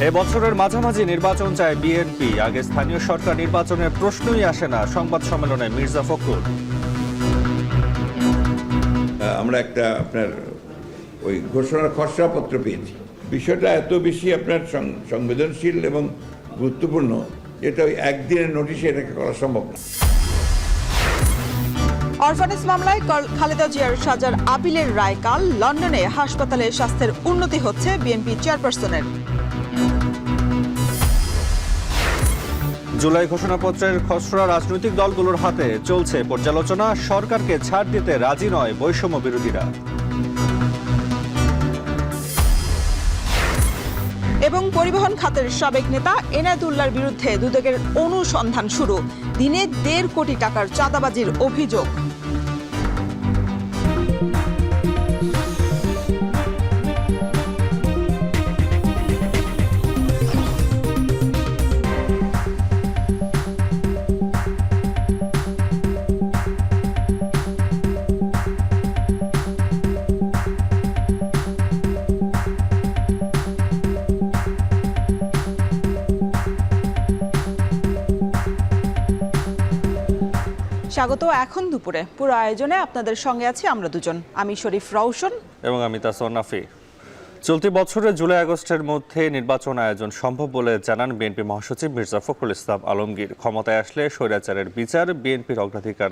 এবছরের মাঝামাঝি নির্বাচন চায় বিএনপি। আগে স্থানীয় সরকার নির্বাচনের প্রশ্নই আসে না, সংবাদ সম্মেলনে মির্জা ফখরুল। আমরা একটা আপনার ওই ঘোষণার খসড়াপত্র পেয়েছি। বিষয়টা এত বেশি আপনার সংবেদনশীল এবং গুরুত্বপূর্ণ, যেটা ওই একদিনের নোটিশে এটাকে করা সম্ভব না। অরফানেজ মামলায় খালেদা জিয়ার সাজার আপিলের রায় কাল। লন্ডনে হাসপাতালে স্বাস্থ্যের উন্নতি হচ্ছে বিএনপি চেয়ারপারসনের। জুলাই ঘোষণাপত্রের খসড়া রাজনৈতিক দলগুলোর হাতে, চলছে পর্যালোচনা। সরকারকে ছাড় দিতে রাজি নয় বৈষম্য বিরোধীরা। এবং পরিবহন খাতের সাবেক নেতা এনায়েতুল্লাহর বিরুদ্ধে দুদকের অনুসন্ধান শুরু। দিনে ১.৫ কোটি টাকার চাঁদাবাজির অভিযোগ। স্বাগত এখন দুপুরে। পুরো আয়োজনে আপনাদের সঙ্গে আছি আমরা দুজন, আমি শরীফ রওশন এবং আমি তাসওয়ার নাফি। চলতি বছরের জুলাই আগস্টের মধ্যে নির্বাচন আয়োজন সম্ভব বলে জানান বিএনপি মহাসচিব মির্জা ফখরুল ইসলাম আলমগীর। ক্ষমতায় আসলে স্বৈরাচারের বিচার বিএনপির অগ্রাধিকার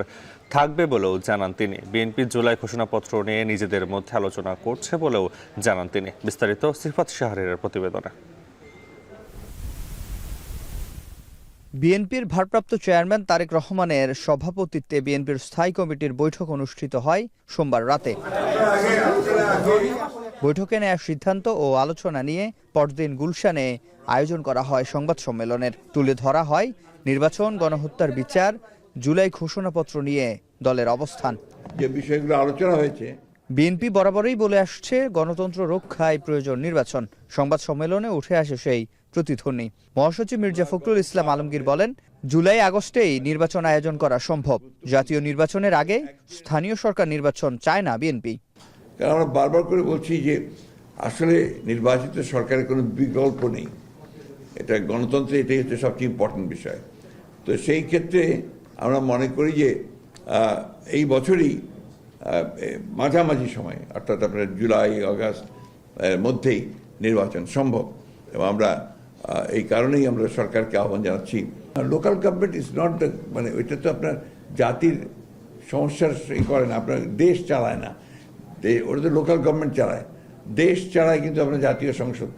থাকবে বলেও জানান তিনি। বিএনপি জুলাই ঘোষণাপত্র নিয়ে নিজেদের মধ্যে আলোচনা করছে বলেও জানান তিনি। বিস্তারিত সিফাত শাহরিয়ারের প্রতিবেদনে। বিএনপির ভারপ্রাপ্ত চেয়ারম্যান তারেক রহমানের সভাপতিত্বে বিএনপির স্থায়ী কমিটির বৈঠক অনুষ্ঠিত হয় সোমবার রাতে। বৈঠকে নেওয়া সিদ্ধান্ত ও আলোচনা নিয়ে পরদিন গুলশানে আয়োজন করা হয় সংবাদ সম্মেলনের। তুলে ধরা হয় নির্বাচন, গণহত্যার বিচার, জুলাই ঘোষণাপত্র নিয়ে দলের অবস্থান। যে বিষয়গুলো আলোচনা হয়েছে, বিএনপি বরাবরই বলে আসছে গণতন্ত্র রক্ষায় প্রয়োজন নির্বাচন। সংবাদ সম্মেলনে উঠে আসে সেই প্রতিধ্বনি। মহাসচিব মির্জা ফখরুল ইসলাম আলমগীর বলেন, জুলাই আগস্টেই নির্বাচন আয়োজন করা সম্ভব। জাতীয় নির্বাচনের আগে স্থানীয় সরকার নির্বাচন চায় না বিএনপি। কারণ আমরা বারবার করে বলছি যে আসলে নির্বাচিত সরকারের কোনো বিকল্প নেই। এটা গণতন্ত্রে এটাই হচ্ছে সবচেয়ে ইম্পর্টেন্ট বিষয়। তো সেই ক্ষেত্রে আমরা মনে করি যে এই বছরই মাঝামাঝি সময়, অর্থাৎ আপনার জুলাই আগস্ট মধ্যেই নির্বাচন সম্ভব। এবং আমরা এই কারণেই আমরা সরকারকে আহ্বান জানাচ্ছি। Local government is not the, মানে ওইটা তো আপনার জাতির সমস্যার করে না, আপনার দেশ চালায় না। ওটা তো লোকাল গভর্নমেন্ট চালায়, দেশ চালায় কিন্তু আপনার জাতীয় সংসদ,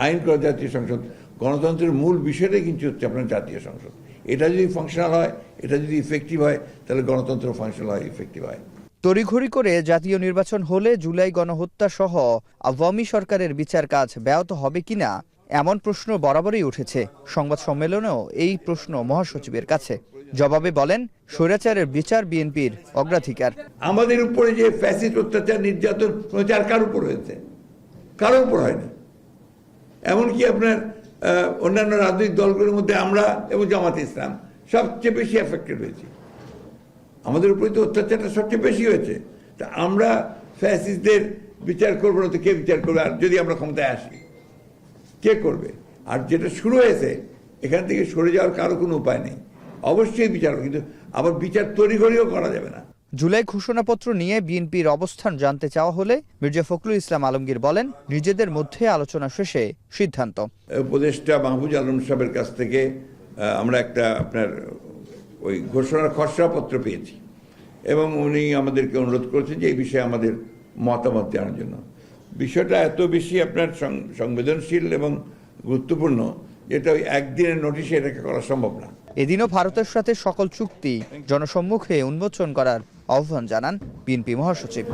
আইন করা জাতীয় সংসদ। গণতন্ত্রের মূল বিষয়টাই কিন্তু হচ্ছে আপনার জাতীয় সংসদ। এটা যদি ফাংশনাল হয়, এটা যদি ইফেক্টিভ হয়, তাহলে গণতন্ত্র ফাংশনাল হয়, ইফেক্টিভ হয়। তড়িঘড়ি করে জাতীয় নির্বাচন হলে জুলাই গণহত্যা সহ আওয়ামী সরকারের বিচার কাজ ব্যাহত হবে কিনা এমন প্রশ্ন বরাবরই উঠেছে। সংবাদ সম্মেলনেও এই প্রশ্ন মহাসচিবের কাছে। জবাবে বলেন, স্বৈরাচারের বিচার বিএনপির অগ্রাধিকার। আমাদের উপরে যে ফ্যাসিস্ট অত্যাচার, নির্যাতন কার উপর হয়েছে? কারো উপর হয়নি। এমনকি আপনার অন্যান্য রাজনৈতিক দলগুলোর মধ্যে আমরা এবং জামাত ইসলাম সবচেয়ে বেশি এফেক্টেড হয়েছি। আমাদের উপরে তো অত্যাচারটা সবচেয়ে বেশি হয়েছে। তা আমরা ফ্যাসিস্টদের বিচার করবো না তো কে বিচার করবে? আর যদি আমরা ক্ষমতায় আসি, কে করবে? আর যেটা শুরু হয়েছে, এখান থেকে সরে যাওয়ার কারো কোনো উপায় নেই। অবশ্যই বিচার, কিন্তু আবার বিচার তড়িঘড়িও করা যাবে না। জুলাই ঘোষণাপত্র নিয়ে বিএনপির অবস্থান জানতে চাওয়া হলে মির্জা ফখরুল ইসলাম আলমগীর বলেন, নিজেদের মধ্যে আলোচনা শেষে সিদ্ধান্ত। উপদেষ্টা মাহফুজ আলম সাহেবের কাছ থেকে আমরা একটা আপনার ওই ঘোষণার খসড়াপত্র পেয়েছি এবং উনি আমাদেরকে অনুরোধ করেছেন যে এই বিষয়ে আমাদের মতামত জানার জন্য। বিষয়টা এত বেশি আপনার সংবেদনশীল এবং গুরুত্বপূর্ণ, যেটা ওই একদিনের নোটিশে এটাকে করা সম্ভব না। এদিনও ভারতের সাথে সকল চুক্তি জনসম্মুখে উন্মোচন করার আহ্বান জানান বিএনপি মহাসচিব।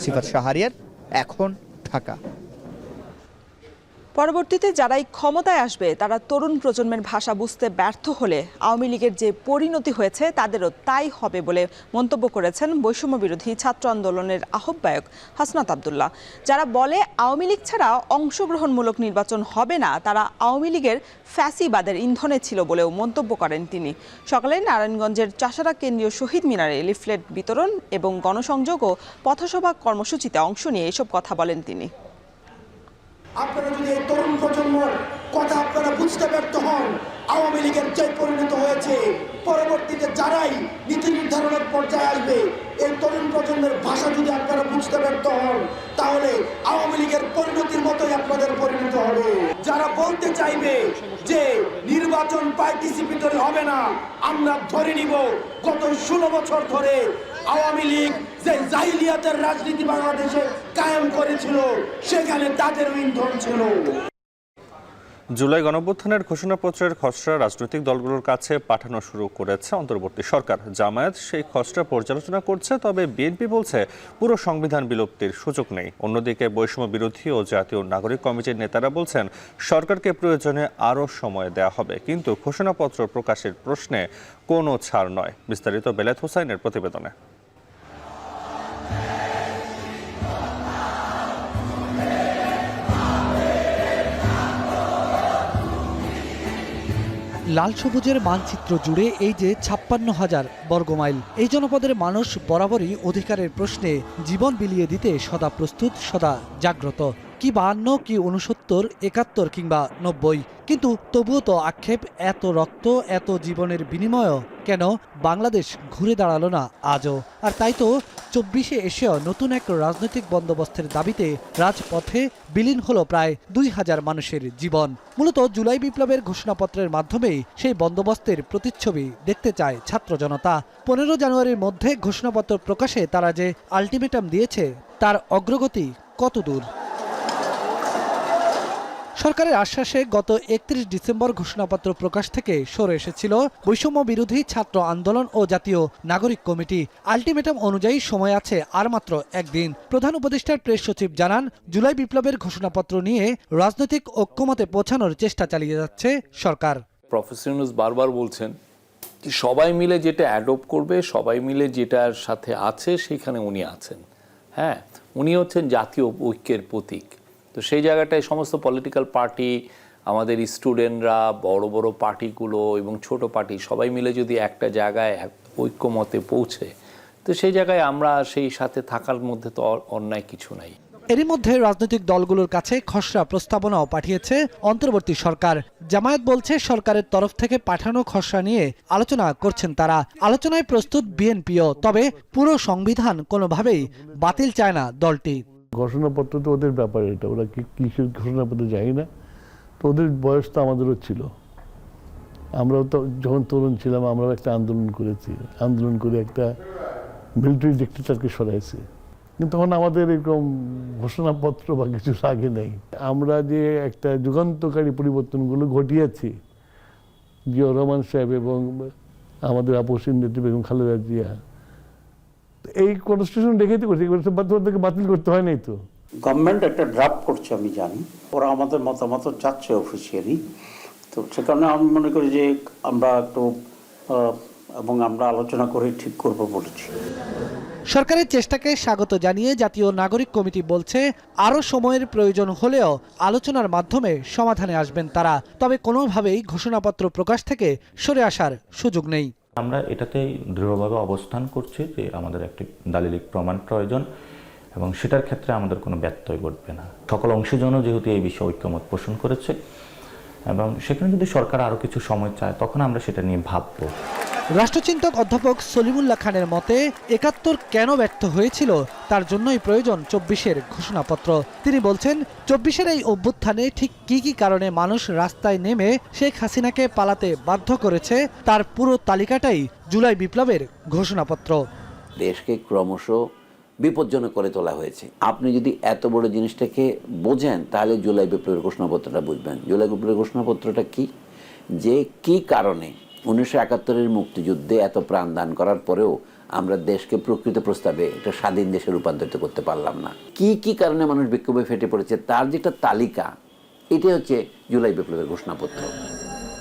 সিফাত শাহরিয়ার, এখন, ঢাকা। পরবর্তীতে যারাই ক্ষমতায় আসবে তারা তরুণ প্রজন্মের ভাষা বুঝতে ব্যর্থ হলে আওয়ামী লীগের যে পরিণতি হয়েছে তাদেরও তাই হবে বলে মন্তব্য করেছেন বৈষম্য বিরোধী ছাত্র আন্দোলনের আহ্বায়ক হাসনাত আব্দুল্লাহ। যারা বলে আওয়ামী লীগ ছাড়া অংশগ্রহণমূলক নির্বাচন হবে না, তারা আওয়ামী লীগের ফ্যাসিবাদের ইন্ধনে ছিল বলেও মন্তব্য করেন তিনি। সকালে নারায়ণগঞ্জের চাষারা কেন্দ্রীয় শহীদ মিনারে লিফলেট বিতরণ এবং গণসংযোগ ও পথসভা কর্মসূচিতে অংশ নিয়ে এসব কথা বলেন তিনি। আপনারা যদি এই তরুণ প্রজন্মর কথা আপনারা বুঝতে ব্যর্থ হন, আওয়ামী লীগের যে পরিণত হয়েছে, পরবর্তীতে যারাই নীতি নির্ধারণের পর্যায়ে আসবে, এই তরুণ প্রজন্মের ভাষা যদি আপনারা বুঝতে ব্যর্থ হন, তাহলে আওয়ামী লীগের পরিণতির মতোই আপনাদের পরিণত হবে। যারা বলতে চাইবে যে নির্বাচন পার্টিসিপেটরি হবে না, আমরা ধরে নিব গত 16 বছর ধরে আওয়ামী লীগ যে জাহিলিয়াতের রাজনীতি বাংলাদেশে কায়েম করেছিল, সেখানে তাদের ইন্ধন ছিল। জুলাই গণঅভ্যুত্থানের ঘোষণাপত্রের খসড়া রাজনৈতিক দলগুলোর কাছে পাঠানো শুরু করেছে অন্তর্বর্তী সরকার। জামায়াত সেই খসড়া পর্যালোচনা করছে, তবে বিএনপি বলছে পুরো সংবিধান বিলুপ্তির সুযোগ নেই। অন্যদিকে বৈষম্য বিরোধী ও জাতীয় নাগরিক কমিটির নেতারা বলছেন সরকারকে প্রয়োজনে আরও সময় দেওয়া হবে, কিন্তু ঘোষণাপত্র প্রকাশের প্রশ্নে কোনো ছাড় নয়। বিস্তারিত বেলায়েত হোসাইনের প্রতিবেদনে। লাল সবুজের মানচিত্র জুড়ে এই যে 56,000 বর্গমাইল, এই জনপদের মানুষ বরাবরই অধিকারের প্রশ্নে জীবন বিলিয়ে দিতে সদা প্রস্তুত, সদা জাগ্রত। কি 52, কি 69, 71 কিংবা 90, কিন্তু তবুও তো আক্ষেপ, এত রক্ত, এত জীবনের বিনিময়ও কেন বাংলাদেশ ঘুরে দাঁড়ালো না আজও? আর তাই তো 24-এ এসেও নতুন এক রাজনৈতিক বন্দোবস্তের দাবিতে রাজপথে বিলীন হলো প্রায় 2,000 মানুষের জীবন। মূলত জুলাই বিপ্লবের ঘোষণাপত্রের মাধ্যমেই সেই বন্দোবস্তের প্রতিচ্ছবি দেখতে চায় ছাত্র জনতা। 15 জানুয়ারির মধ্যে ঘোষণাপত্র প্রকাশে তারা যে আলটিমেটাম দিয়েছে, তার অগ্রগতি কতদূর? সরকারের আশ্বাসে গত 31 ডিসেম্বর ঘোষণাপত্র প্রকাশ থেকে সরে এসেছিল বৈষম্য বিরোধী ছাত্র আন্দোলন ও জাতীয় নাগরিক কমিটি। আলটিমেটাম অনুযায়ী সময় আছে আর মাত্র একদিন। প্রধান উপদেষ্টার প্রেস সচিব জানান, জুলাই বিপ্লবের ঘোষণাপত্র নিয়ে রাজনৈতিক ঐক্যমতে পৌঁছানোর চেষ্টা চালিয়ে যাচ্ছে সরকার। প্রফেসর ইউনূস বারবার বলছেন যে সবাই মিলে যেটা অ্যাডপ্ট করবে, সবাই মিলে যেটার সাথে আছে সেখানে উনি আছেন। হ্যাঁ, উনি হচ্ছেন জাতীয় ঐক্যের প্রতীক। তো সেই জায়গাটায় সমস্ত পলিটিক্যাল পার্টি, আমাদের স্টুডেন্টরা, বড় বড় পার্টিগুলো এবং ছোট পার্টি সবাই মিলে যদি একটা জায়গায় ঐক্যমতে পৌঁছে, তো সেই জায়গায় আমরা সেই সাথে থাকার মধ্যে তো অন্যায় কিছু নাই। এরই মধ্যে রাজনৈতিক দলগুলোর কাছে খসড়া প্রস্তাবনাও পাঠিয়েছে অন্তর্বর্তী সরকার। জামায়াত বলছে সরকারের তরফ থেকে পাঠানো খসড়া নিয়ে আলোচনা করছেন তারা। আলোচনায় প্রস্তুত বিএনপিও, তবে পুরো সংবিধান কোনোভাবেই বাতিল চায় না দলটি। ঘোষণাপত্র তো ওদের ব্যাপারে, এটা ওরা কিসের ঘোষণাপত্র জানি না। তো ওদের বয়স তো আমাদেরও ছিল, আমরাও তো যখন তরুণ ছিলাম আমরাও একটা আন্দোলন করেছি, আন্দোলন করে একটা মিলিটারি ডিক্টেটরকে সরাইছি। কিন্তু তখন আমাদের এরকম ঘোষণাপত্র বা কিছু আগে নেই। আমরা যে একটা যুগান্তকারী পরিবর্তনগুলো ঘটিয়েছি, জিয়াউর রহমান সাহেব এবং আমাদের আপসীন নেত্রী বেগম খালেদা জিয়া, এই কনস্টিটিউশন রেখেতে করছে, বাতিল করতে হয় নাই। তো গভর্নমেন্ট একটা ড্রাফট করছে আমি জানি, ওরা আমাদের মতামত চাচ্ছে অফিসিয়ালি। তো সে কারণে আমি মনে করি যে আমরা একটু এবং আমরা আলোচনা করে ঠিক করব বলেছি। সরকারের চেষ্টাকে স্বাগত জানিয়ে জাতীয় নাগরিক কমিটি বলছে আরও সময়ের প্রয়োজন হলেও আলোচনার মাধ্যমে সমাধানে আসবেন তারা, তবে কোনোভাবেই ঘোষণাপত্র প্রকাশ থেকে সরে আসার সুযোগ নেই। আমরা এটাতে দৃঢ়ভাবে অবস্থান করছি যে আমাদের একটি দালিলিক প্রমাণ প্রয়োজন এবং সেটার ক্ষেত্রে আমাদের কোনো ব্যত্যয় ঘটবে না। সকল অংশীজনও যেহেতু এই বিষয়ে ঐক্যমত পোষণ করেছে এবং সেখানে যদি সরকার আরও কিছু সময় চায় তখন আমরা সেটা নিয়ে ভাবব। রাষ্ট্রচিন্তক অধ্যাপক সলিমুল্লাহ খানের মতে 71 কেন ব্যর্থ হয়েছিল তার জন্যই প্রয়োজন 24-এর ঘোষণাপত্র। তিনি বলছেন 24-এর এই অভ্যুত্থানে ঠিক কি কি কারণে মানুষ রাস্তায় নেমে শেখ হাসিনাকে পালাতে বাধ্য করেছে তার পুরো তালিকাটাই জুলাই বিপ্লবের ঘোষণাপত্র। দেশকে ক্রমশ বিপজ্জনক করে তোলা হয়েছে। আপনি যদি এত বড় জিনিসটাকে বোঝেন তাহলে জুলাই বিপ্লবের ঘোষণাপত্রটা বুঝবেন। জুলাই বিপ্লবের ঘোষণাপত্রটা কি, যে কি কারণে 1971-এর মুক্তিযুদ্ধে এত প্রাণদান করার পরেও আমরা দেশকে প্রকৃত প্রস্তাবে একটা স্বাধীন দেশে রূপান্তরিত করতে পারলাম না, কি কি কারণে মানুষ বিক্ষোভে ফেটে পড়েছে তার যে একটা তালিকা, এটাই হচ্ছে জুলাই বিপ্লবের ঘোষণাপত্র।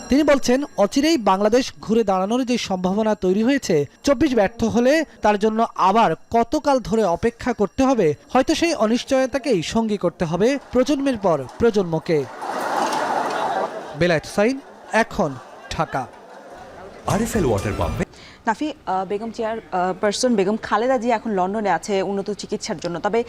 তিনি বলছেন অচিরেই বাংলাদেশ ঘুরে দাঁড়ানোর যে সম্ভাবনা তৈরি হয়েছে, 24 ব্যর্থ হলে তার জন্য আবার কতকাল ধরে অপেক্ষা করতে হবে, হয়তো সেই অনিশ্চয়তাকেই সঙ্গী করতে হবে প্রজন্মের পর প্রজন্মকে। বেলায়েত হোসাইন, এখন, ঢাকা। আরএফএল ওয়াটার পাম্পে নাফি, বেগম চেয়ারপারসন বেগম খালেদা জিয়া এখন লন্ডনে আছে উন্নত চিকিৎসার জন্য। তবে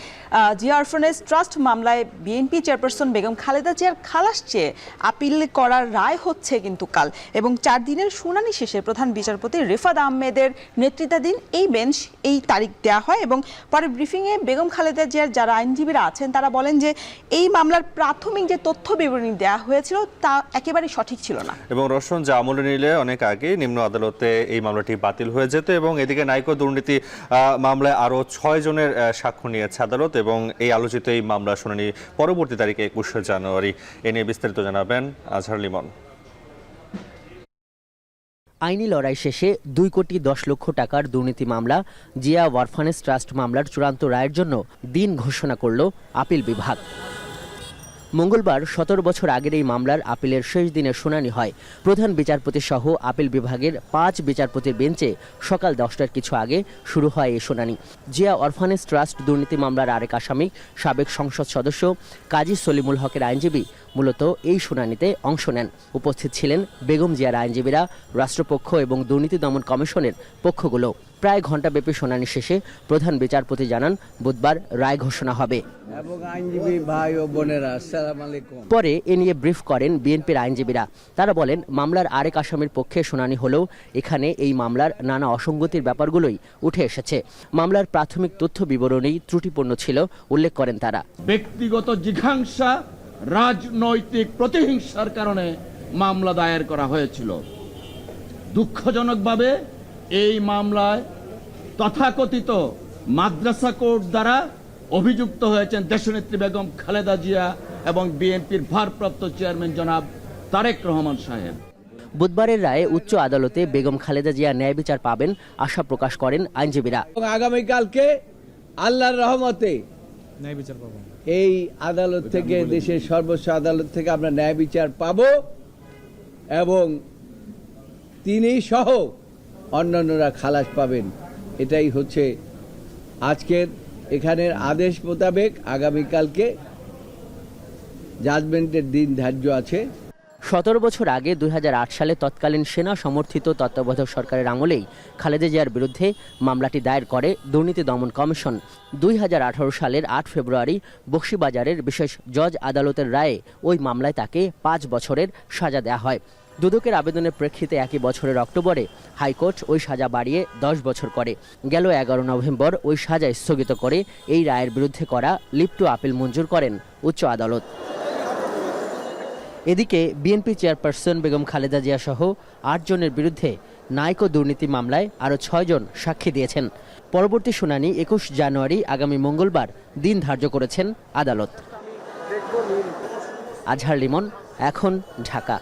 জিয়া অরফানেজ ট্রাস্ট মামলায় বিএনপি চেয়ারপারসন বেগম খালেদা জিয়ার খালাস চেয়ে আপিল করার রায় হচ্ছে কিন্তু কাল, এবং 4 দিনের শুনানি শেষে প্রধান বিচারপতি রিফাত আহমেদের নেতৃত্বাধীন এই বেঞ্চ এই তারিখ দেওয়া হয়। এবং পরে ব্রিফিংয়ে বেগম খালেদা জিয়ার যারা আইনজীবীরা আছেন তারা বলেন যে এই মামলার প্রাথমিক যে তথ্য বিবরণী দেওয়া হয়েছিল তা একেবারেই সঠিক ছিল না। এবং রোশন, যা আমলে নিলে অনেক আগে নিম্ন আদালতে এই মামলাটি বাতিল হয়ে যেত, এবং এদিকে নাইকো দুর্নীতি মামলায় আরও 6 জনের সাক্ষ্য নিয়েছে আদালত, এবং এই আলোচিত এই মামলা শুনানি পরবর্তী তারিখে 21শে জানুয়ারি। এ নিয়ে বিস্তারিত জানাবেন আজহার লিমন। আইনি লড়াই শেষে 2 কোটি 10 লক্ষ টাকার দুর্নীতি মামলা জিয়া অরফানেজ ট্রাস্ট মামলার চূড়ান্ত রায়ের জন্য দিন ঘোষণা করল আপিল বিভাগ। মঙ্গলবার 17 বছর আগের এই মামলার আপিলের শেষ দিনের শুনানি হয়। প্রধান বিচারপতি সহ আপিল বিভাগের 5 বিচারপতির বেঞ্চে সকাল 10টার কিছু আগে শুরু হয় এই শুনানি। জিয়া অরফানেজ ট্রাস্ট দুর্নীতি মামলার আরেক আসামি সাবেক সংসদ সদস্য কাজী সলিমুল হকের আইনজীবী মূলত এই শুনানিতে অংশ নেন। উপস্থিত ছিলেন বেগম জিয়ার আইনজীবীরা, রাষ্ট্রপক্ষ এবং দুর্নীতি দমন কমিশনের পক্ষগুলো। প্রায় ঘণ্টাব্যাপী শুনানি শেষে প্রধান বিচারপতি জানান বুধবার রায় ঘোষণা হবে। পরে এ নিয়ে ব্রিফ করেন বিএনপির আইনজীবীরা। তারা বলেন মামলার আরেক আসামির পক্ষে শুনানি হলেও এখানে এই মামলার নানা অসঙ্গতির ব্যাপারগুলোই উঠে এসেছে। মামলার প্রাথমিক তথ্য বিবরণী ত্রুটিপূর্ণ ছিল উল্লেখ করেন তারা। ব্যক্তিগত জিঘাংসা, রাজনৈতিক প্রতিহিংসার কারণে মামলা দায়ের করা হয়েছিল। দুঃখজনকভাবে এই মামলায় তথাকথিত মাদ্রাসা কোর্ট দ্বারা অভিযুক্ত হয়েছেন দেশনেত্রী বেগম খালেদা জিয়া এবং বিএনপির ভারপ্রাপ্ত চেয়ারম্যান জনাব তারেক রহমান সাহেব। বুধবারের রায়ে উচ্চ আদালতে বেগম খালেদা জিয়া ন্যায় বিচার পাবেন আশা প্রকাশ করেন আইনজীবীরা। আগামীকালকে আল্লাহর রহমতে ন্যায় বিচার পাবো, এই আদালত থেকে, দেশের সর্বোচ্চ আদালত থেকে আমরা ন্যায় বিচার পাব, এবং তিনি সহ অন্যান্যরা খালাস পাবেন। এটাই হচ্ছে আজকের এখানের আদেশ মোতাবেক আগামীকালকে জাজমেন্টের দিন ধার্য আছে। 17 বছর আগে 2008 সালে তৎকালীন সেনা সমর্থিত তত্ত্বাবধায়ক সরকারের আমলেই খালেদা জিয়ার বিরুদ্ধে মামলাটি দায়ের করে দুর্নীতি দমন কমিশন। 2018 সালের 8 ফেব্রুয়ারি বকশীবাজারের বিশেষ জজ আদালতের রায়ে ওই মামলায় তাকে 5 বছরের সাজা দেওয়া হয়। দুদকের আবেদনের প্রেক্ষিতে একই বছরের অক্টোবরে হাইকোর্ট ওই সাজা বাড়িয়ে 10 বছর করে। গেল 11 নভেম্বর ওই সাজা স্থগিত করে এই রায়ের বিরুদ্ধে করা লিভ টু আপিল মঞ্জুর করেন উচ্চ আদালত। এদিকে বিএনপি চেয়ারপারসন বেগম খালেদা জিয়া সহ 8 জনের বিরুদ্ধে নাইকো দুর্নীতি মামলায় আরও 6 জন সাক্ষী দিয়েছেন। পরবর্তী শুনানি 21 জানুয়ারি আগামী মঙ্গলবার দিন ধার্য করেছেন আদালত। আজহার লিমন, এখন ঢাকা।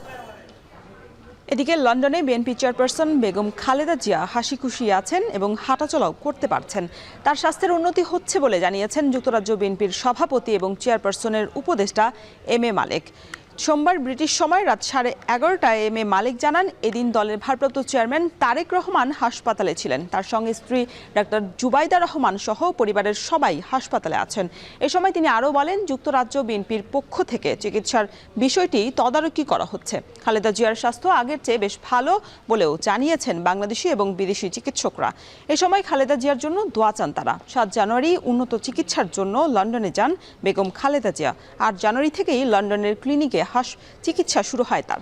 এদিকে লন্ডনে বিএনপি চেয়ারপারসন বেগম খালেদা জিয়া হাসি খুশি আছেন এবং হাঁটাচলাও করতে পারছেন। তার স্বাস্থ্যের উন্নতি হচ্ছে বলে জানিয়েছেন যুক্তরাজ্য বিএনপির সভাপতি এবং চেয়ারপারসনের উপদেষ্টা এম এ মালেক। সোমবার ব্রিটিশ সময় রাত 11:30টায় এম এ মালিক জানান এদিন দলের ভারপ্রাপ্ত চেয়ারম্যান তারেক রহমান হাসপাতালে ছিলেন। তার সঙ্গে স্ত্রী ডাক্তার জুবাইদা রহমান সহ পরিবারের সবাই হাসপাতালে আছেন। এ সময় তিনি আরও বলেন যুক্তরাজ্য বিএনপির পক্ষ থেকে চিকিৎসার বিষয়টি তদারকি করা হচ্ছে। খালেদা জিয়ার স্বাস্থ্য আগের চেয়ে বেশ ভালো বলেও জানিয়েছেন বাংলাদেশি এবং বিদেশি চিকিৎসকরা। এ সময় খালেদা জিয়ার জন্য দোয়া চান তারা। 7 জানুয়ারি উন্নত চিকিৎসার জন্য লন্ডনে যান বেগম খালেদা জিয়া। 8 জানুয়ারি থেকেই লন্ডনের ক্লিনিকে চিকিৎসা শুরু হয় তার।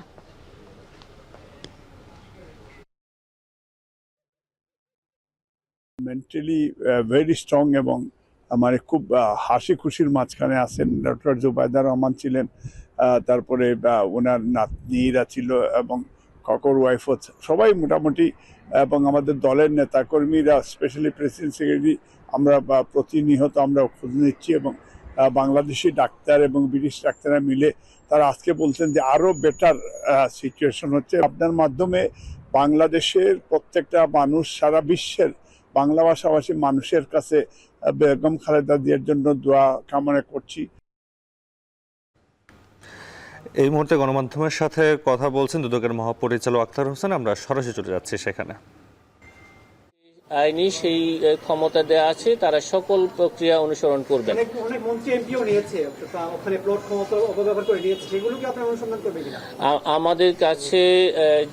মেন্টালি ভেরি স্ট্রং এবং মানে খুব হাসি খুশির মাঝখানে আছেন। ডক্টর জুবাইদা রহমান ছিলেন, তারপরে ওনার নাতনিরা ছিল এবং ককর ওয়াইফও, সবাই মোটামুটি, এবং আমাদের দলের নেতাকর্মীরা, স্পেশালি প্রেসিডেন্ট সেক্রেটারি, আমরা প্রতিনিয়ত আমরা খোঁজ নিচ্ছি, এবং বাংলাদেশি ডাক্তার এবং ব্রিটিশ ডাক্তাররা মিলে তারা আজকে বলছেন যে আরও বেটার সিচুয়েশন হচ্ছে। আপনার মাধ্যমে বাংলাদেশের প্রত্যেকটা মানুষ, সারা বিশ্বের বাংলা ভাষাভাষী মানুষের কাছে বেগম খালেদা জিয়ার জন্য দোয়া কামনা করছি। এই মুহূর্তে গণমাধ্যমের সাথে কথা বলছেন দুদকের মহাপরিচালক আখতার হোসেন। আমরা সরাসরি চলে যাচ্ছি সেখানে। আইনি সেই ক্ষমতা দেওয়া আছে, তারা সকল প্রক্রিয়া অনুসরণ করবেন। অনেক মন্ত্রী এমপিও নিয়েছে, ওখানে প্লট ক্ষমতা অপব্যবহার করে নিয়েছে, সেগুলো কি আপনারা অনুসন্ধান করবেন কিনা? আমাদের কাছে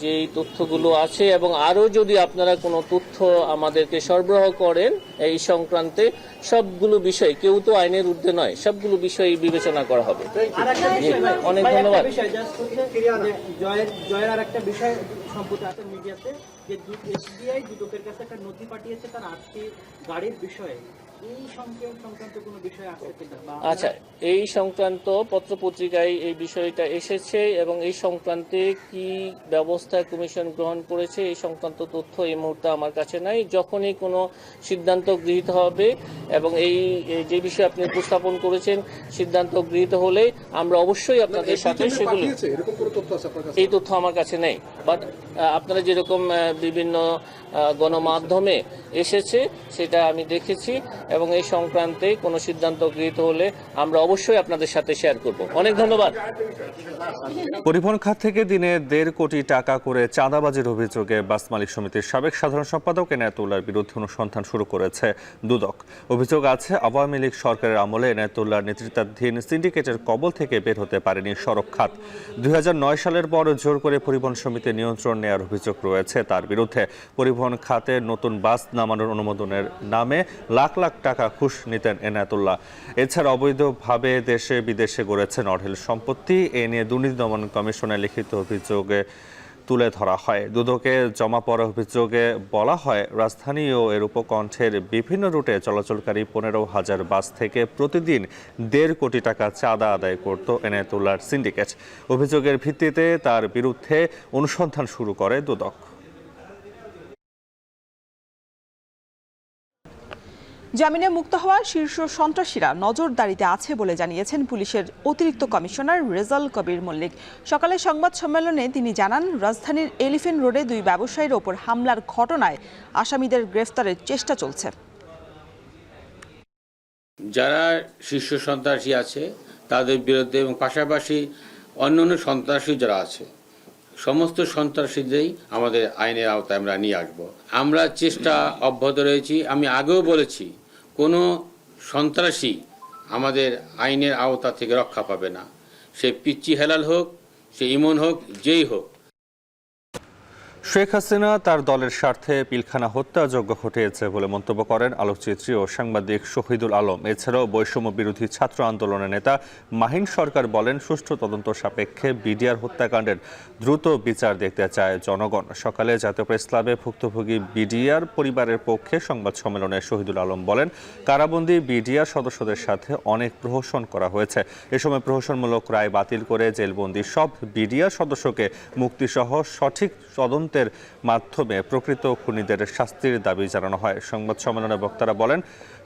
যেই তথ্যগুলো আছে এবং আরও যদি আপনারা কোনো তথ্য আমাদেরকে সরবরাহ করেন এই সংক্রান্তে, সবগুলো বিষয়, কেউ তো আইনের ঊর্ধ্বে নয়, সবগুলো বিষয় বিবেচনা করা হবে। অনেক ধন্যবাদ। জয়ের আর একটা বিষয় সম্প্রতি আছে মিডিয়াতে, যে এসবিআই দুদকের কাছে একটা নথি পাঠিয়েছে তার 8টি গাড়ির বিষয়ে। আচ্ছা, এই সংক্রান্ত পত্রপত্রিকায় এই বিষয়টা এসেছে এবং এই সংক্রান্তে কি ব্যবস্থা কমিশন গ্রহণ করেছে এই সংক্রান্ত তথ্য এই মুহূর্তে আমার কাছে নাই। যখনই কোনো সিদ্ধান্ত গৃহীত হবে এবং এই যে বিষয়ে আপনি উপস্থাপন করেছেন সিদ্ধান্ত গৃহীত হলে আমরা অবশ্যই আপনাদের সাথে সেগুলো, এই তথ্য আমার কাছে নেই, বাট আপনারা যেরকম বিভিন্ন গণমাধ্যমে এসেছে সেটা আমি দেখেছি এবং এই সংক্রান্তে কোনো সিদ্ধান্ত গৃহীত হলে আমরা অবশ্যই আপনাদের সাথে শেয়ার করব। অনেক ধন্যবাদ। পরিবহন খাত থেকে দিনে 1.5 কোটি টাকা করে চাঁদাবাজির অভিযোগে বাস মালিক সমিতির সাবেক সাধারণ সম্পাদক এনায়েতুল্লাহর বিরুদ্ধে অনুসন্ধান শুরু করেছে দুদক। অভিযোগ আছে আওয়ামী লীগ সরকারের আমলে এনায়েতুল্লাহর নেতৃত্বাধীন সিন্ডিকেটের কবল থেকে বের হতে পারেনি সড়ক খাত। 2009 সালের পর জোর করে পরিবহন সমিতির নিয়ন্ত্রণ নেওয়ার অভিযোগ রয়েছে তার বিরুদ্ধে। পরিবহন খাতে নতুন বাস নামানোর অনুমোদনের নামে লাখ লাখ টাকা ঘুষ নিতেন এনায়েতুল্লাহ। এছাড়া অবৈধভাবে দেশে বিদেশে গড়েছেন অঢেল সম্পত্তি। এ নিয়ে দুর্নীতি দমন কমিশনের লিখিত অভিযোগে তুলে ধরা হয়। দুদকে জমা পড়া অভিযোগে বলা হয়, রাজধানী ও এর উপকণ্ঠের বিভিন্ন রুটে চলাচলকারী 15,000 বাস থেকে প্রতিদিন 1.5 কোটি টাকা চাঁদা আদায় করত এনায়েতুল্লাহর সিন্ডিকেট। অভিযোগের ভিত্তিতে তার বিরুদ্ধে অনুসন্ধান শুরু করে দুদক। জামিনে মুক্ত হওয়া শীর্ষ সন্ত্রাসীরা নজরদারিতে আছে বলে জানিয়েছেন পুলিশের অতিরিক্ত কমিশনার রেজাল কবির মল্লিক। সকালে সংবাদ সম্মেলনে তিনি জানান, রাজধানীর এলিফ্যান্ট রোডে 2 ব্যবসায়ীর ওপর হামলার ঘটনায় আসামিদের গ্রেফতারের চেষ্টা চলছে। যারা শীর্ষ সন্ত্রাসী আছে তাদের বিরুদ্ধে এবং পাশাপাশি অন্যান্য সন্ত্রাসী যারা আছে সমস্ত সন্ত্রাসীদেরই আমাদের আইনের আওতায় আমরা নিয়ে আসবো। আমরা চেষ্টা অব্যাহত রয়েছি। আমি আগেও বলেছি, কোনো সন্ত্রাসী আমাদের আইনের আওতা থেকে রক্ষা পাবে না, সে পিচ্চি হেলাল হোক, সে ইমন হোক, যেই হোক। শেখ হাসিনা তার দলের স্বার্থে পিলখানা হত্যাযজ্ঞ ঘটিয়েছে বলে মন্তব্য করেন আলোকচিত্রী ও সাংবাদিক শহীদুল আলম। এছাড়াও বৈষম্য বিরোধী ছাত্র আন্দোলনের নেতা মাহিন সরকার বলেন, সুষ্ঠু তদন্ত সাপেক্ষে বিডিআর হত্যাকাণ্ডের দ্রুত বিচার দেখতে চায় জনগণ। সকালে জাতীয় প্রেস ক্লাবে ভুক্তভোগী বিডিআর পরিবারের পক্ষে সংবাদ সম্মেলনে শহীদুল আলম বলেন, কারাবন্দী বিডিআর সদস্যদের সাথে অনেক প্রহসন করা হয়েছে। এ সময় প্রহসনমূলক রায় বাতিল করে জেলবন্দি সব বিডিআর সদস্যকে মুক্তিসহ সঠিক তদন্তের মাধ্যমে প্রকৃত খুনিদের শাস্তির দাবি জানানো হয়। সংবাদ সম্মেলনে বক্তারা বলেন,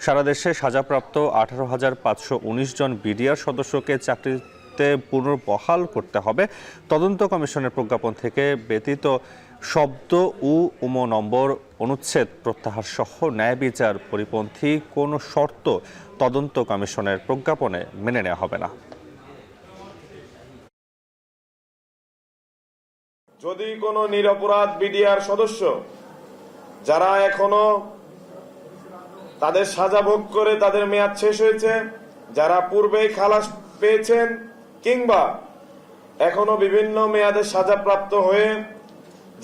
সারা দেশে সাজাপ্রাপ্ত 18,519 জন বিডিআর সদস্যকে চাকরিতে পুনর্বহাল করতে হবে। তদন্ত কমিশনের প্রজ্ঞাপন থেকে ব্যতীত শব্দ ও নম্বর অনুচ্ছেদ প্রত্যাহার সহ ন্যায় বিচার পরিপন্থী কোনো শর্ত তদন্ত কমিশনের প্রজ্ঞাপনে মেনে নেওয়া হবে না। যদি কোনো নিরপরাধ বিডিআর সদস্য যারা এখনো তাদের সাজা ভোগ করে তাদের মেয়াদ শেষ হয়েছে, যারা পূর্বেই খালাস পেয়েছেন কিংবা এখনো বিভিন্ন মেয়াদে সাজাপ্রাপ্ত হয়ে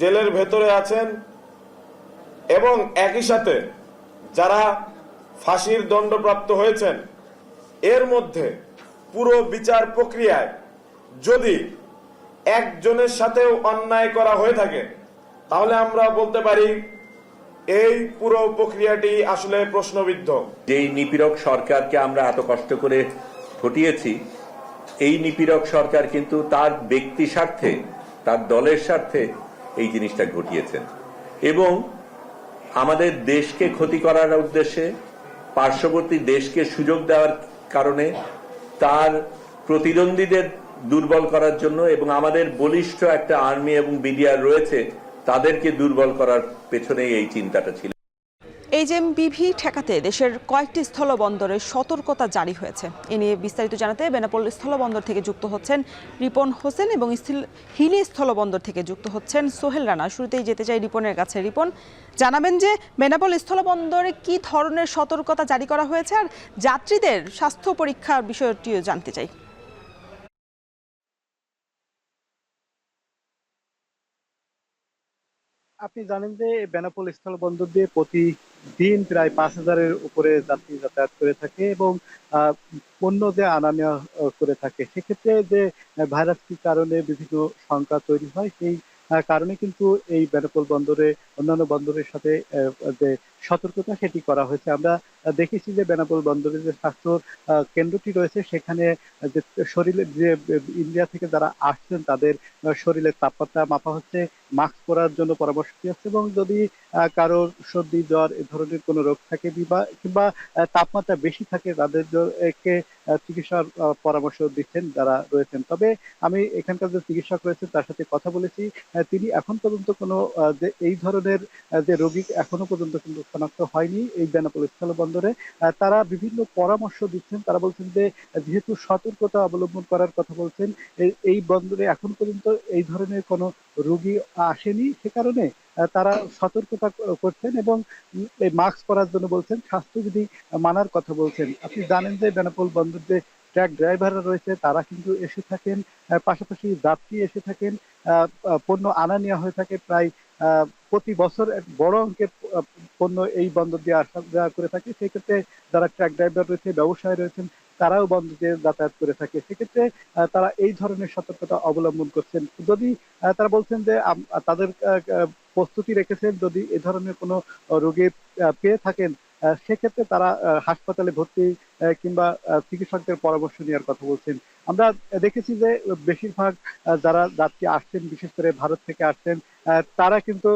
জেলের ভেতরে আছেন এবং একই সাথে যারা ফাঁসির দণ্ডপ্রাপ্ত হয়েছেন, এর মধ্যে পুরো বিচার প্রক্রিয়ায় যদি একজনের সাথেও অন্যায় করা হয়ে থাকে তাহলে আমরা বলতে পারি এই পুরো প্রক্রিয়াটি আসলে প্রশ্নবিদ্ধ। যেই নিপীড়ক সরকারকে আমরা এত কষ্ট করে ঘটিয়েছি, এই নিপীড়ক সরকার কিন্তু তার ব্যক্তি স্বার্থে, তার দলের স্বার্থে এই জিনিসটা ঘটিয়েছেন এবং আমাদের দেশকে ক্ষতি করার উদ্দেশ্যে, পার্শ্ববর্তী দেশকে সুযোগ দেওয়ার কারণে, তার প্রতিদ্বন্দ্বীদের দুর্বল করার জন্য এবং আমাদের বলিষ্ঠ একটা আর্মি এবং বিডিআর রয়েছে তাদেরকে দুর্বল করার পেছনে এই চিন্তাটা ছিল। এইচএমপিভি ঠেকাতে দেশের কয়েকটি স্থলবন্দরে সতর্কতা জারি হয়েছে। এ নিয়ে বিস্তারিত জানাতে বেনাপোল স্থলবন্দর থেকে যুক্ত হচ্ছেন রিপন হোসেন এবং হিলি স্থলবন্দর থেকে যুক্ত হচ্ছেন সোহেল রানা। শুরুতেই যেতে চাই রিপনের কাছে। রিপন, জানাবেন যে বেনাপোল স্থলবন্দরে কি ধরনের সতর্কতা জারি করা হয়েছে আর যাত্রীদের স্বাস্থ্য পরীক্ষার বিষয়টিও জানতে চাই। আপনি জানেন যে বেনাপোল স্থলবন্দর দিয়ে প্রতিদিন প্রায় 5,000-এর উপরে যাত্রী যাতায়াত করে থাকে এবং পণ্য যে আনা নেওয়া করে থাকে। সেক্ষেত্রে যে ভাইরাসটির কারণে বিভিন্ন শঙ্কা তৈরি হয়, সেই কারণে কিন্তু এই বেনাপোল বন্দরে অন্যান্য বন্দরের সাথে যে সতর্কতা সেটি করা হয়েছে। আমরা দেখেছি যে বেনাপোল বন্দরে যে স্বাস্থ্য কেন্দ্রটি রয়েছে সেখানে যে শরীরে যে ইন্ডিয়া থেকে যারা আসছেন তাদের শরীরের তাপমাত্রা মাপা হচ্ছে, মাস্ক পরার জন্য পরামর্শ দিয়েছে এবং যদি কারোর সর্দি জ্বর এ ধরনের কোনো রোগ থাকে কিংবা তাপমাত্রা বেশি থাকে তাদেরকে চিকিৎসার পরামর্শ দিচ্ছেন যারা রয়েছেন। তবে আমি এখানকার যে চিকিৎসক রয়েছেন তার সাথে কথা বলেছি, তিনি এখন পর্যন্ত কোনো যে এই ধরনের যে রোগী এখনো পর্যন্ত কিন্তু শনাক্ত হয়নি এই বেনাপোল স্থলবন্দরে। তারা বিভিন্ন পরামর্শ দিচ্ছেন। তারা বলছেন যে যেহেতু সতর্কতা অবলম্বন করার কথা বলছেন, এই বন্দরে এখন পর্যন্ত এই ধরনের কোনো রোগী আসেনি, সে কারণে তারা সতর্কতা করছেন এবং মাস্ক পরার জন্য বলছেন, স্বাস্থ্যবিধি মানার কথা বলছেন। আপনি জানেন যে বেনাপোল বন্দর যে ট্রাক ড্রাইভাররা রয়েছে তারা কিন্তু এসে থাকেন, পাশাপাশি যাত্রী এসে থাকেন, পণ্য আনা নেওয়া হয়ে থাকে। প্রায় প্রতি বছর এক বড় অঙ্কের পণ্য এই বন্দর দিয়ে আসা যাওয়া করে থাকে। সেক্ষেত্রে যারা ট্রাক ড্রাইভার রয়েছে, ব্যবসায়ী রয়েছেন, তারাও বন্দর দিয়ে যাতায়াত করে থাকে। সেক্ষেত্রে তারা এই ধরনের সতর্কতা অবলম্বন করছেন। যদি তারা বলছেন যে তাদের প্রস্তুতি রেখেছেন, যদি এ ধরনের কোনো রোগী পেয়ে থাকেন সেক্ষেত্রে তারা হাসপাতালে ভর্তি কিংবা চিকিৎসকদের পরামর্শ নেওয়ার কথা বলছেন। আমরা দেখেছি যে বেশিরভাগ যারা যাত্রী আসছেন, বিশেষ করে ভারত থেকে আসছেন, তারা কিন্তু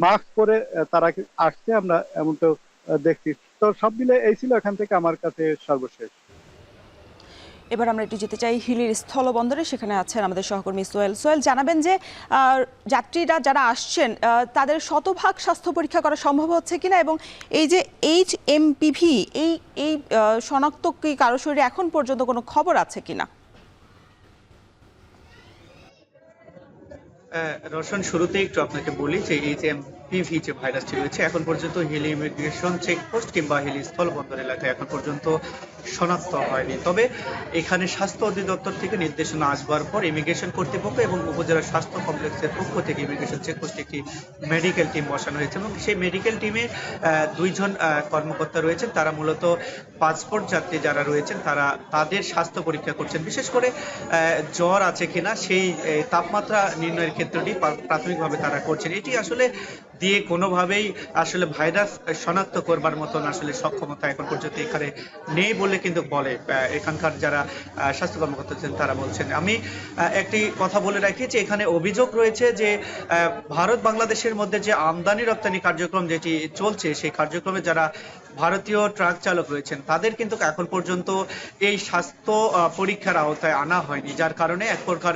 মাস্ক পরে তারা আসছে, আমরা এমনটা দেখছি। তো সব মিলে এই ছিল এখান থেকে আমার কাছে সর্বশেষ। এবার আমরা একটু যেতে চাই হিলির স্থলবন্দরে। সেখানে আছেন আমাদের সহকর্মী সোহেল। সোহেল, জানাবেন যে যাত্রীরা যারা আসছেন তাদের শতভাগ স্বাস্থ্য পরীক্ষা করা সম্ভব হচ্ছে কিনা এবং এই যে এইচএমপিভি এই শনাক্ত কি কারো শরীরে এখন পর্যন্ত কোনো খবর আছে কিনা? রোশন, শুরুতেই একটু আপনাকে বলি যে এইচএমপিভি যে ভাইরাসটি রয়েছে এখন পর্যন্ত হিলি ইমিগ্রেশন চেকপোস্ট কিংবা হিলি স্থলবন্দর এলাকায় এখন পর্যন্ত শনাক্ত হয়নি। তবে এখানে স্বাস্থ্য অধিদপ্তর থেকে নির্দেশনা আসবার পর ইমিগ্রেশন কর্তৃপক্ষ এবং উপজেলা স্বাস্থ্য কমপ্লেক্সের পক্ষ থেকে ইমিগ্রেশন চেকপোস্টে একটি মেডিকেল টিম বসানো হয়েছে এবং সেই মেডিকেল টিমে 2 জন কর্মকর্তা রয়েছেন। তারা মূলত পাসপোর্ট যাত্রী যারা রয়েছেন তাদের স্বাস্থ্য পরীক্ষা করছেন, বিশেষ করে জ্বর আছে কিনা সেই তাপমাত্রা নির্ণয়ের ক্ষেত্রটি প্রাথমিকভাবে তারা করছেন। এটি আসলে দিয়ে কোনোভাবেই আসলে ভাইরাস শনাক্ত করবার মতন আসলে সক্ষমতা এখন পর্যন্ত এখানে নেই বলে কিন্তু বলে এখানকার যারা স্বাস্থ্য কর্মকর্তা আছেন তারা বলছেন। আমি একটি কথা বলে রাখি যে এখানে অভিযোগ রয়েছে যে ভারত বাংলাদেশের মধ্যে যে আমদানি রপ্তানি কার্যক্রম যেটি চলছে সেই কার্যক্রমে যারা ভারতীয় ট্রাক চালক রয়েছেন তাদের কিন্তু এখন পর্যন্ত এই স্বাস্থ্য পরীক্ষার আওতায় আনা হয়নি, যার কারণে এক প্রকার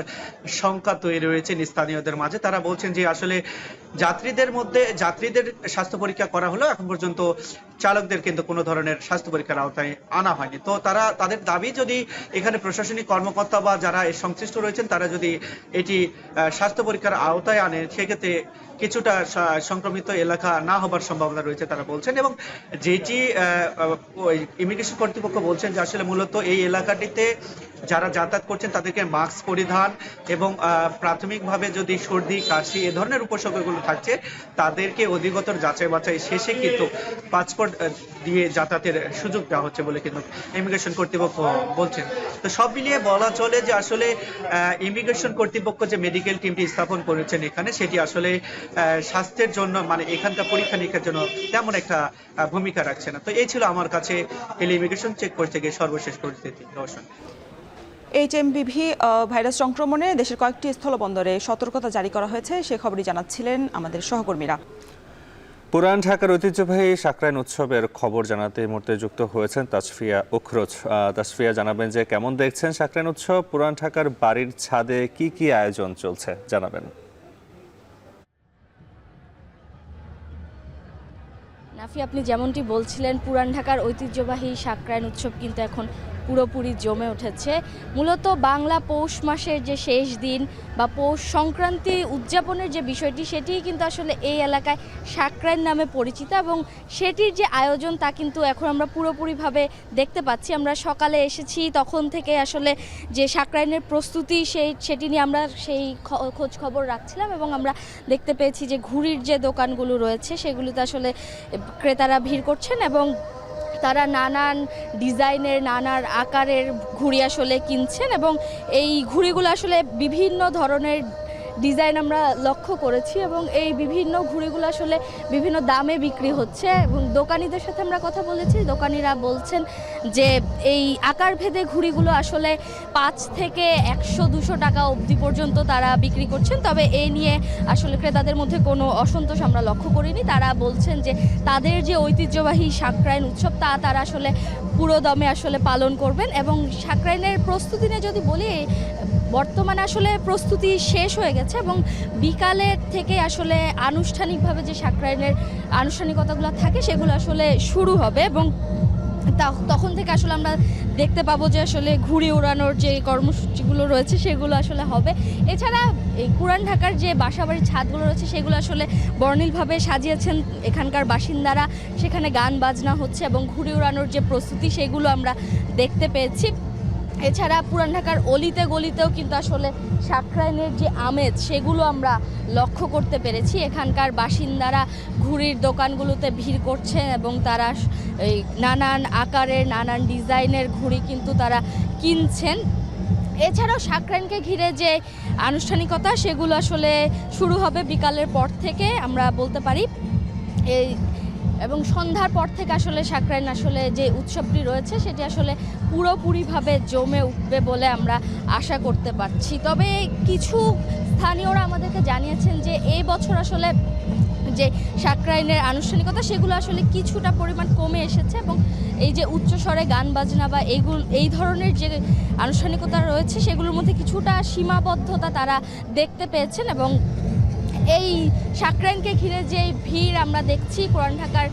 শঙ্কা তৈরি রয়েছে স্থানীয়দের মাঝে। তারা বলছেন যে আসলে যাত্রীদের স্বাস্থ্য পরীক্ষা করা হলেও এখন পর্যন্ত চালকদের কিন্তু কোনো ধরনের স্বাস্থ্য পরীক্ষার আওতায় আনা হয়নি। তো তাদের দাবি যদি এখানে প্রশাসনিক কর্মকর্তা বা যারা এর সংশ্লিষ্ট রয়েছেন তারা যদি এটি স্বাস্থ্য পরীক্ষার আওতায় আনে সেক্ষেত্রে কিছুটা সংক্রমিত এলাকা না হবার সম্ভাবনা রয়েছে তারা বলছেন। এবং যেটি ইমিগ্রেশন কর্তৃপক্ষ বলছেন যে আসলে মূলত এই এলাকাটিতে যারা যাতায়াত করছেন তাদেরকে মাস্ক পরিধান এবং প্রাথমিকভাবে যদি সর্দি কাশি এ ধরনের উপসর্গগুলো থাকছে তাদেরকে অধিকতর যাচাই বাছাই শেষে কিন্তু পাসপোর্ট দিয়ে যাতায়াতের সুযোগ দেওয়া হচ্ছে বলে কিন্তু ইমিগ্রেশন কর্তৃপক্ষ বলছেন। তো সব মিলিয়ে বলা চলে যে আসলে ইমিগ্রেশন কর্তৃপক্ষ যে মেডিকেল টিমটি স্থাপন করেছেন এখানে সেটি আসলে স্বাস্থ্যের জন্য মানে এখানকার পরীক্ষা নিরীক্ষার জন্য তেমন একটা ভূমিকা রাখছে না। তো এই ছিল আমার কাছে ইমিগ্রেশন চেকপোস্ট থেকে সর্বশেষ পরিস্থিতি। রোশন, এইচএমপিভি ভাইরাস সংক্রমণে দেশের কয়েকটি স্থলবন্দরে সতর্কতা জারি করা হয়েছে, সে খবরই জানাচ্ছিলেন আমাদের সহকর্মীরা। পুরান ঢাকার ঐতিহ্যবাহী সাকরাইন উৎসবের খবর জানাতে এই মুহূর্তে যুক্ত হয়েছেন তাসফিয়া উখরোজ। তাসফিয়া, জানাবেন যে কেমন দেখছেন সাকরাইন উৎসব, পুরান ঢাকার বাড়ির ছাদে কি কি আয়োজন চলছে জানাবেন। রাফি, আপনি যেমনটি বলছিলেন, পুরান ঢাকার ঐতিহ্যবাহী সাকরাইন উৎসব কিন্তু এখন পুরোপুরি জমে উঠেছে। মূলত বাংলা পৌষ মাসের যে শেষ দিন বা পৌষ সংক্রান্তি উদযাপনের যে বিষয়টি, সেটি কিন্তু আসলে এই এলাকায় সাকরাইন নামে পরিচিত এবং সেটির যে আয়োজন তা কিন্তু এখন আমরা পুরোপুরিভাবে দেখতে পাচ্ছি। আমরা সকালে এসেছি, তখন থেকে আসলে যে সাকরাইনের প্রস্তুতি সেটি নিয়ে আমরা সেই খোঁজ খবর রাখছিলাম এবং আমরা দেখতে পেয়েছি যে ঘুড়ির যে দোকানগুলো রয়েছে সেগুলিতে আসলে ক্রেতারা ভিড় করছেন এবং তারা নানান ডিজাইনের, নানান আকারের ঘুড়ি আসলে কিনছেন এবং এই ঘুড়িগুলো আসলে বিভিন্ন ধরনের ডিজাইন আমরা লক্ষ্য করেছি এবং এই বিভিন্ন ঘুড়িগুলো আসলে বিভিন্ন দামে বিক্রি হচ্ছে এবং দোকানিদের সাথে আমরা কথা বলেছি। দোকানিরা বলছেন যে এই আকার ভেদে ঘুড়িগুলো আসলে 5 থেকে 100-200 টাকা অবধি পর্যন্ত তারা বিক্রি করছেন। তবে এই নিয়ে আসলে ক্রেতাদের মধ্যে কোনো অসন্তোষ আমরা লক্ষ্য করিনি। তারা বলছেন যে তাদের যে ঐতিহ্যবাহী সাকরাইন উৎসব তা তারা আসলে পুরো দমে আসলে পালন করবেন এবং সাকরাইনের প্রস্তুতি নিয়ে যদি বলি, বর্তমানে আসলে প্রস্তুতি শেষ হয়ে গেছে এবং বিকালের থেকে আসলে আনুষ্ঠানিকভাবে যে সাকরাইনের আনুষ্ঠানিকতাগুলো থাকে সেগুলো আসলে শুরু হবে এবং তখন থেকে আসলে আমরা দেখতে পাবো যে আসলে ঘুড়ি উড়ানোর যে কর্মসূচিগুলো রয়েছে সেগুলো আসলে হবে। এছাড়া এই পুরান ঢাকার যে বাসাবাড়ির ছাদগুলো রয়েছে সেগুলো আসলে বর্ণিলভাবে সাজিয়েছেন এখানকার বাসিন্দারা, সেখানে গান বাজনা হচ্ছে এবং ঘুড়ি উড়ানোর যে প্রস্তুতি সেগুলো আমরা দেখতে পেয়েছি। এছাড়া পুরান ঢাকার অলিতে গলিতেও কিন্তু আসলে সাকরাইনের যে আমেজ সেগুলো আমরা লক্ষ্য করতে পেরেছি। এখানকার বাসিন্দারা ঘুড়ির দোকানগুলোতে ভিড় করছেন এবং তারা এই নানান আকারের, নানান ডিজাইনের ঘুড়ি কিন্তু তারা কিনছেন। এছাড়াও সাকরাইনকে ঘিরে যে আনুষ্ঠানিকতা সেগুলো আসলে শুরু হবে বিকালের পর থেকে আমরা বলতে পারি। এই এবং সন্ধ্যার পর থেকে আসলে সাকরাইন আসলে যে উৎসবটি রয়েছে সেটি আসলে পুরোপুরিভাবে জমে উঠবে বলে আমরা আশা করতে পারছি। তবে কিছু স্থানীয়রা আমাদেরকে জানিয়েছেন যে এই বছর আসলে যে সাকরাইনের আনুষ্ঠানিকতা সেগুলো আসলে কিছুটা পরিমাণ কমে এসেছে এবং এই যে উচ্চস্বরে গান বাজনা বা এই ধরনের যে আনুষ্ঠানিকতা রয়েছে সেগুলোর মধ্যে কিছুটা সীমাবদ্ধতা তারা দেখতে পেয়েছেন এবং এই সাকরাইনকে ঘিরে যে ভিড় আমরা দেখছি পুরান ঢাকার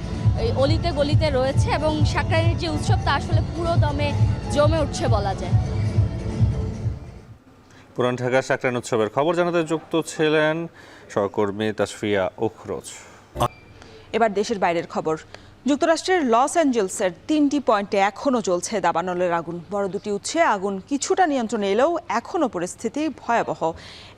অলিতে গলিতে রয়েছে এবং সাকরাইনের যে উৎসব তা আসলে পুরো দমে জমে উঠছে বলা যায়। পুরান ঢাকার সাকরাইন উৎসবের খবর জানাতে যুক্ত ছিলেন সহকর্মী তাসফিয়া উখরোজ। এবার দেশের বাইরের খবর। যুক্তরাষ্ট্রের লস অ্যাঞ্জেলসের 3টি পয়েন্টে এখনও চলছে দাবানলের আগুন। বড় দুটি উৎসে আগুন কিছুটা নিয়ন্ত্রণে এলেও এখনও পরিস্থিতি ভয়াবহ।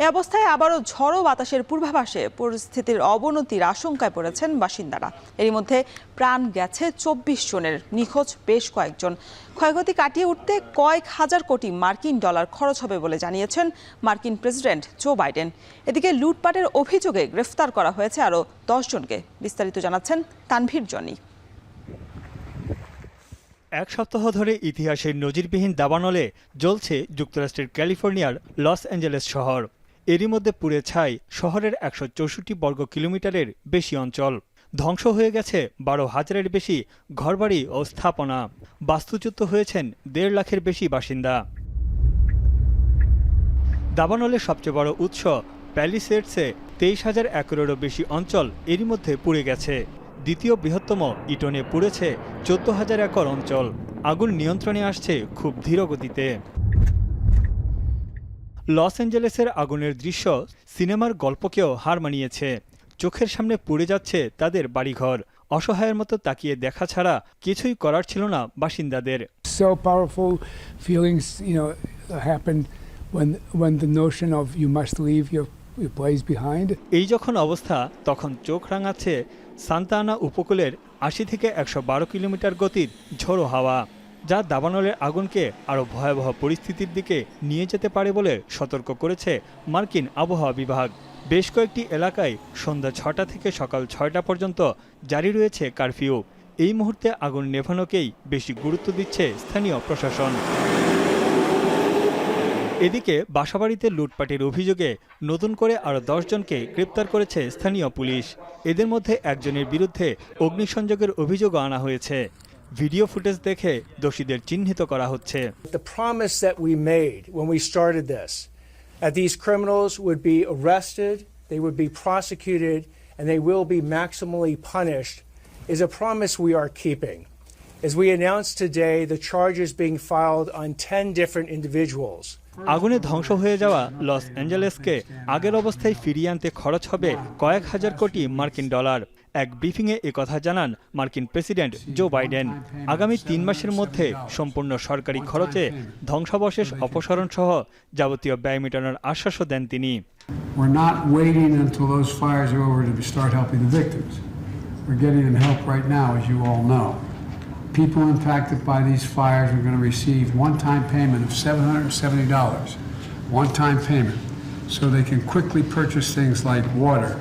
এ অবস্থায় আবারও ঝড়ো বাতাসের পূর্বাভাসে পরিস্থিতির অবনতির আশঙ্কায় পড়েছেন বাসিন্দারা। এরই মধ্যে প্রাণ গেছে 24 জনের, নিখোঁজ বেশ কয়েকজন। ক্ষয়ক্ষতি কাটিয়ে উঠতে কয়েক হাজার কোটি মার্কিন ডলার খরচ হবে বলে জানিয়েছেন মার্কিন প্রেসিডেন্ট জো বাইডেন। এদিকে লুটপাটের অভিযোগে গ্রেফতার করা হয়েছে আরও 10 জনকে। বিস্তারিত জানাচ্ছেন তানভীর জনি। এক সপ্তাহ ধরে ইতিহাসের নজিরবিহীন দাবানলে জ্বলছে যুক্তরাষ্ট্রের ক্যালিফোর্নিয়ার লস অ্যাঞ্জেলেস শহর। এরই মধ্যে পুড়ে ছাই শহরের 164 বর্গ কিলোমিটারের বেশি অঞ্চল। ধ্বংস হয়ে গেছে 12,000-এর বেশি ঘরবাড়ি ও স্থাপনা। বাস্তুচ্যুত হয়েছেন 1.5 লাখের বেশি বাসিন্দা। দাবানলের সবচেয়ে বড় উৎস প্যালিসেডসে 23,000 একরেরও বেশি অঞ্চল এরই মধ্যে পুড়ে গেছে। দ্বিতীয় বৃহত্তম ইটনে পুড়েছে 14,000 একর অঞ্চল। আগুন নিয়ন্ত্রণে আসছে খুব ধীর গতিতে। লস অ্যাঞ্জেলেসের আগুনের দৃশ্য সিনেমার গল্পকেও হার মানিয়েছে। চোখের সামনে পুড়ে যাচ্ছে তাদের বাড়িঘর। অসহায়ের মতো তাকিয়ে দেখা ছাড়া কিছুই করার ছিল না বাসিন্দাদের। So powerful feelings, happened when the notion of you must leave your place behind. এই যখন অবস্থা তখন চোখ রাঙাচ্ছে সান্তা আনা উপকূলের 80 থেকে 112 কিলোমিটার গতির ঝোড়ো হাওয়া, যা দাবানলের আগুনকে আরও ভয়াবহ পরিস্থিতির দিকে নিয়ে যেতে পারে বলে সতর্ক করেছে মার্কিন আবহাওয়া বিভাগ। বেশ কয়েকটি এলাকায় সন্ধ্যা 6টা থেকে সকাল 6টা পর্যন্ত জারি রয়েছে কারফিউ। এই মুহূর্তে আগুন নেভানোকেই বেশি গুরুত্ব দিচ্ছে স্থানীয় প্রশাসন। এদিকে বাসাবাড়িতে লুটপাটের অভিযোগে নতুন করে আরও 10 জনকে গ্রেপ্তার করেছে স্থানীয় পুলিশ। এদের মধ্যে একজনের বিরুদ্ধে অগ্নিসংযোগের অভিযোগও আনা হয়েছে। ভিডিও ফুটেজ দেখে দোষীদের চিহ্নিত করা হচ্ছে। The promise that we made when we started this, that these criminals would be arrested, they would be prosecuted, and they will be maximally punished is a promise we are keeping. As we announced today, the charges being filed on 10 different individuals. আগুনে ধ্বংস হয়ে যাওয়া loss অ্যাঞ্জেলেসকে আগের অবস্থায় ফিরিয়ে আনতে খরচ হবে কয়েক হাজার কোটি মার্কিন ডলার। এক ব্রিফিংয়ে একথা জানান মার্কিন প্রেসিডেন্ট জো বাইডেন। আগামী 3 মাসের মধ্যে সম্পূর্ণ সরকারি খরচে ধ্বংসাবশেষ অপসারণ সহ যাবতীয় ব্যয় মেটানোর আশ্বাসও দেন তিনি। We're not waiting until those fires are over to start helping the victims. We're getting them help right now, as you all know. People impacted by these fires are going to receive one-time payment of $770, one-time payment, so they can quickly purchase things like water.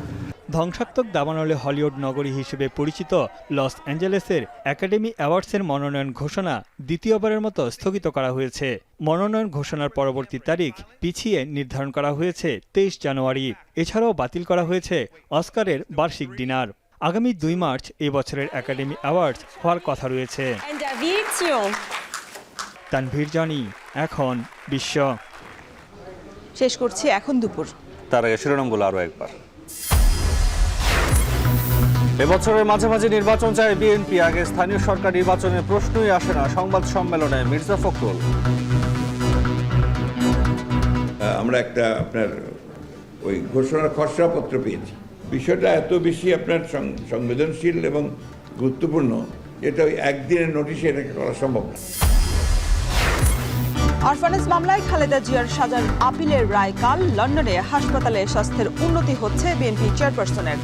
ধ্বংসাত্মক দাবানলে Hollywood নগরী হিসেবে পরিচিত loss অ্যাঞ্জেলেসের academy অ্যাওয়ার্ডসের মনোনয়ন ঘোষণা দ্বিতীয়বারের মতো স্থগিত করা হয়েছে। মনোনয়ন ঘোষণার পরবর্তী তারিখ পিছিয়ে নির্ধারণ করা হয়েছে 23 জানুয়ারি। এছাড়াও বাতিল করা হয়েছে অস্কারের বার্ষিক ডিনার। আগামী 2 মার্চ এই বছরের একাডেমি অ্যাওয়ার্ডস হওয়ার কথা রয়েছে। তানভীর জানি, এখন বিশ্ব। শেষ করছি এখন দুপুর। তার আগে শিরোনামগুলো আরও একবার। এবছরের মাঝামাঝি নির্বাচন চায় বিএনপি, আগে স্থানীয় সরকার নির্বাচনের প্রশ্নই আসে না, সংবাদ সম্মেলনে মির্জা ফখরুল। আমরা একটা আপনার ওই ঘোষণার খসড়াপত্র পেয়েছি, বিষয়টা এত বেশি আপনার সংবেদনশীল এবং গুরুত্বপূর্ণ, এটা ওই একদিনের নোটিশে এটাকে করা সম্ভব না। অরফানেজ মামলায় খালেদা জিয়ার সাজার আপিলের রায় কাল। লন্ডনে হাসপাতালে স্বাস্থ্যের উন্নতি হচ্ছে বিএনপি চেয়ারপারসনের।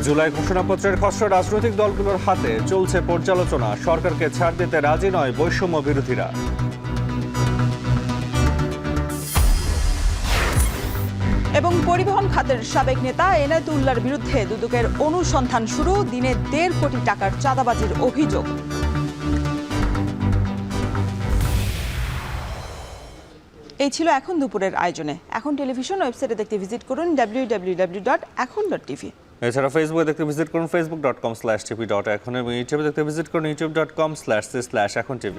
জুলাই ঘোষণাপত্রের খসড়া রাজনৈতিক দলগুলোর হাতে, চলছে পর্যালোচনা, সরকারকে ছাড় দিতে রাজি নয় বৈষম্য বিরোধীরা। এবং পরিবহন খাতের সাবেক নেতা এনায়েতুল্লাহর বিরুদ্ধে দুদকের অনুসন্ধান শুরু, দিনে 1.5 কোটি টাকার চাঁদাবাজির অভিযোগ। এই ছিল এখন দুপুরের আয়োজনে। এখন টেলিভিশন ওয়েবসাইটে দেখতে ভিজিট করুন www.ekhon.tv। এছাড়া ফেসবুকে দেখতে ভিজিট করুন facebook.com/tv.ekhon এবং ইউটিউবে দেখতে ভিজিট করুন youtube.com/ekhon tv।